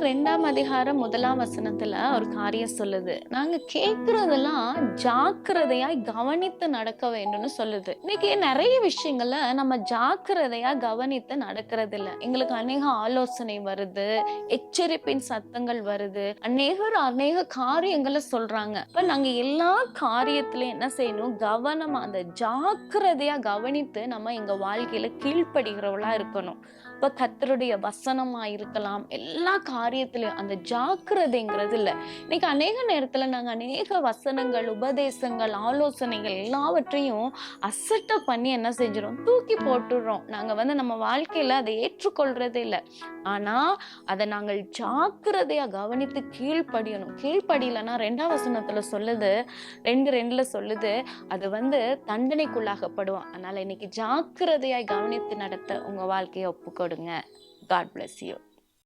2ஆம் அதிகாரம் 1ஆம் வசனத்துல ஒரு காரியம் சொல்லுது. நாங்க கேட்கிறதெல்லாம் ஜாக்கிரதையாய் கவனித்து நடக்க வேண்டும்னு சொல்லுது. இன்னைக்கு நிறைய விஷயங்கள நம்ம ஜாக்கிரதையா கவனித்து நடக்கிறது இல்ல. எங்களுக்கு அநேக ஆலோசனை வருது, எச்சரிப்பின் சத்தங்கள் வருது, அநேக காரியங்களை சொல்றாங்க. இப்ப நாங்க எல்லா காரியத்திலயும் என்ன செய்யணும்? கவனமா அந்த ஜாக்கிரதையா கவனித்து நம்ம எங்க வாழ்க்கையில கீழ்ப்படுகிறவளா இருக்கணும். இப்ப கர்த்தருடைய வசனமா இருக்கலாம், எல்லா காரியத்திலயும் அந்த ஜாக்கிரதைங்கிறது இல்ல. இன்னைக்கு அநேக நேரத்துல நாங்க அநேக வசனங்கள், உபதேசங்கள், ஆலோசனைகள் எல்லாவற்றையும் அசட்டை பண்ணி என்ன செஞ்சிடும்? தூக்கி போட்டுடுறோம். நாங்க நம்ம வாழ்க்கையில அதை ஏற்றுக்கொள்றதே இல்லை. ஆனா அதை நாங்கள் ஜாக்கிரதையா கவனித்து கீழ்ப்படியணும். கீழ்ப்படியலன்னா 2ஆம் வசனத்துல சொல்லுது, 2:2 சொல்லுது, அது தண்டனைக்குள்ளாகப்படுவான். அதனால இன்னைக்கு ஜாக்கிரதையாய் கவனித்து நடத்த உங்க வாழ்க்கையை ஒப்புக்கொடுங்க. God bless you.